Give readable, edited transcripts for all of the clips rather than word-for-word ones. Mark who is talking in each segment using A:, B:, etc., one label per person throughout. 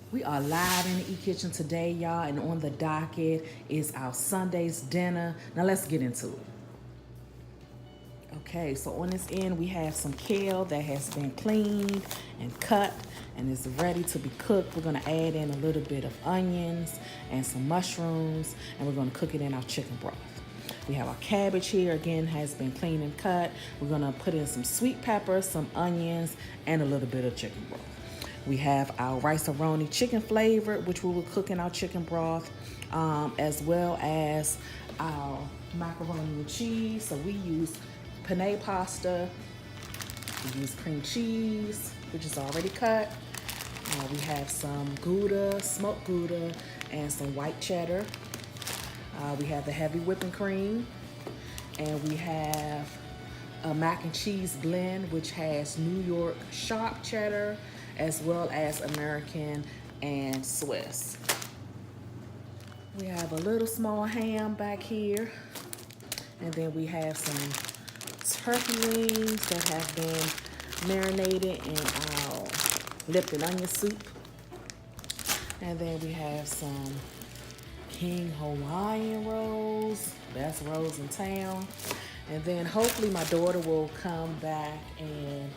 A: We are live in the e-kitchen today, y'all, and on the docket is our Sunday's dinner. Now let's get into it. Okay, so on this end we have some kale that has been cleaned and cut and is ready to be cooked. We're gonna add in a little bit of onions and some mushrooms, and we're gonna cook it in our chicken broth. We have our cabbage here, again, has been cleaned and cut. We're gonna put in some sweet pepper, some onions, and a little bit of chicken broth. We have our rice-a-roni chicken flavor, which we will cook in our chicken broth, as well as our macaroni and cheese. So we use penne pasta, we use cream cheese, which is already cut. We have some Gouda, smoked Gouda, and some white cheddar. We have the heavy whipping cream, and we have a mac and cheese blend, which has New York sharp cheddar, as well as American and Swiss. We have a little small ham back here, and then we have some turkey wings that have been marinated in our Lipton onion soup. And then we have some King Hawaiian rolls, best rolls in town. And then hopefully my daughter will come back and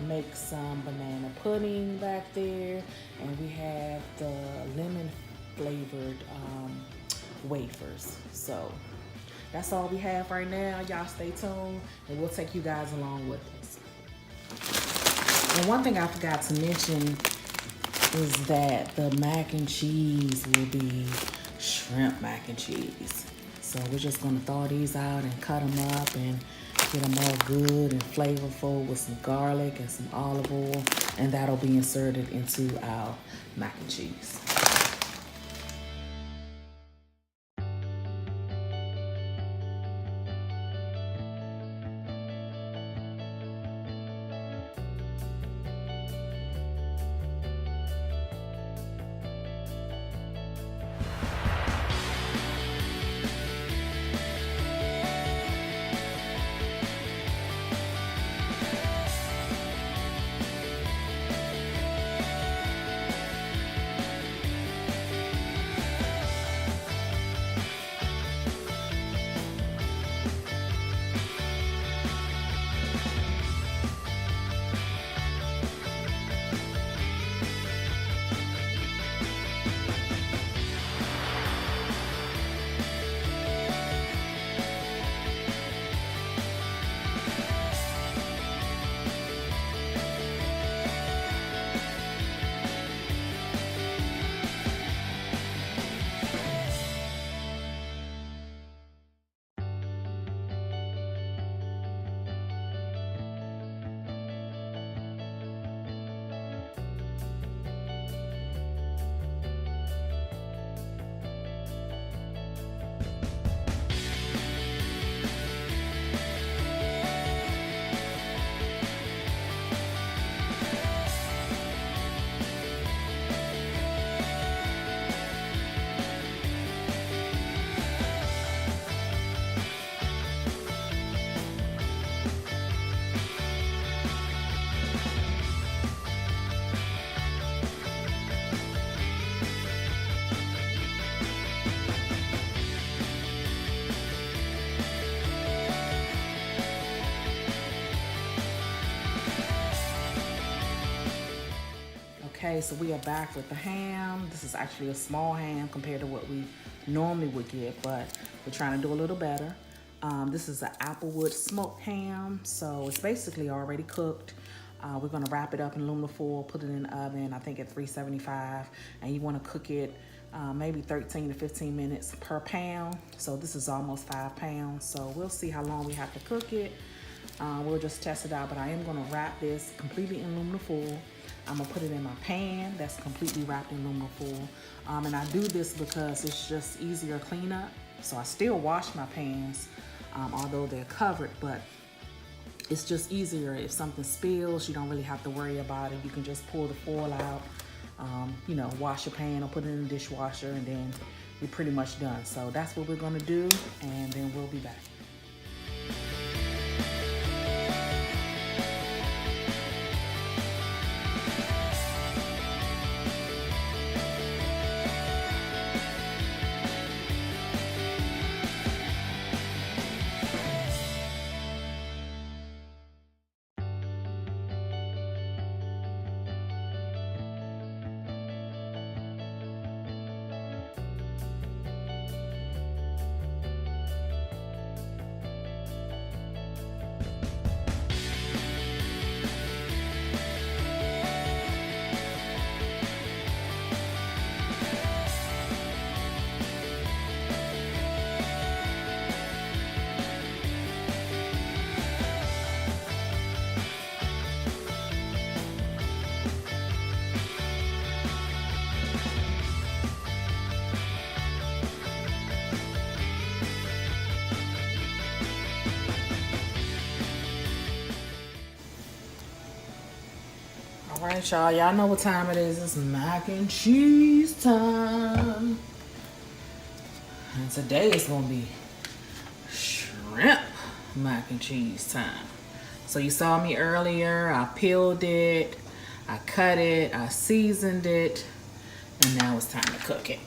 A: make some banana pudding back there. And we have the lemon flavored wafers. So that's all we have right now. Y'all stay tuned and we'll take you guys along with us. And one thing I forgot to mention is that the mac and cheese will be shrimp mac and cheese. So we're just gonna thaw these out and cut them up and get them all good and flavorful with some garlic and some olive oil, and that'll be inserted into our mac and cheese. Okay, so we are back with the ham. This is actually a small ham compared to what we normally would get, but we're trying to do a little better. This is an applewood smoked ham, so it's basically already cooked. We're gonna wrap it up in aluminum foil, put it in the oven, I think at 375, and you wanna cook it maybe 13 to 15 minutes per pound. So this is almost 5 pounds, so we'll see how long we have to cook it. We'll just test it out, but I am gonna wrap this completely in aluminum foil. I'm gonna put it in my pan that's completely wrapped in aluminum foil. And I do this because it's just easier cleanup. So I still wash my pans, although they're covered, but it's just easier. If something spills, you don't really have to worry about it. You can just pull the foil out, wash your pan or put it in the dishwasher, and then you're pretty much done. So that's what we're gonna do, and then we'll be back. right, y'all. Y'all know what time it is. It's mac and cheese time. And today is going to be shrimp mac and cheese time. So you saw me earlier. I peeled it. I cut it. I seasoned it. And now it's time to cook it.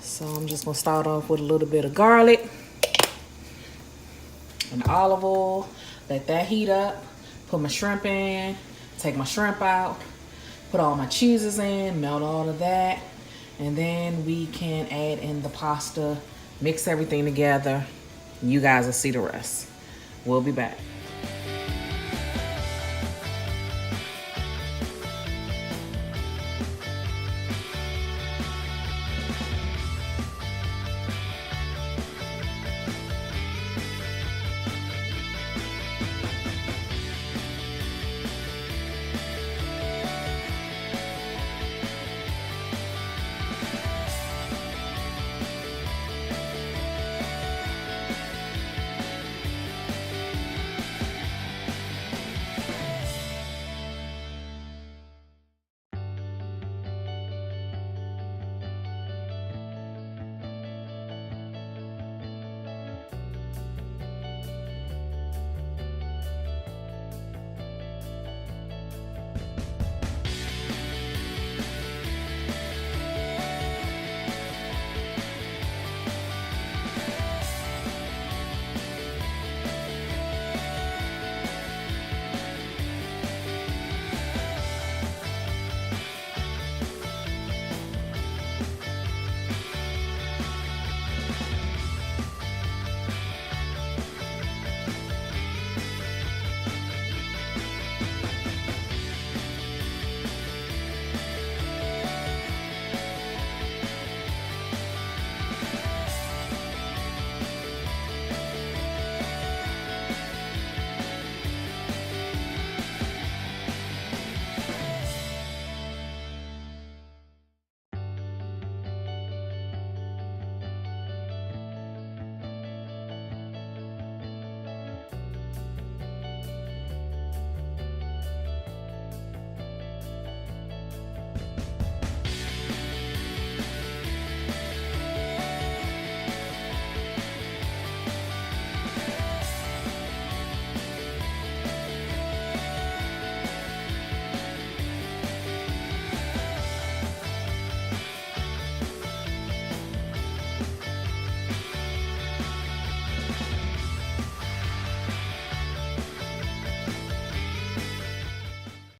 A: So I'm just going to start off with a little bit of garlic and olive oil. Let that heat up. Put my shrimp in. Take my shrimp out. Put all my cheeses in. Melt all of that. And then we can add in the pasta. Mix everything together. You guys will see the rest. We'll be back.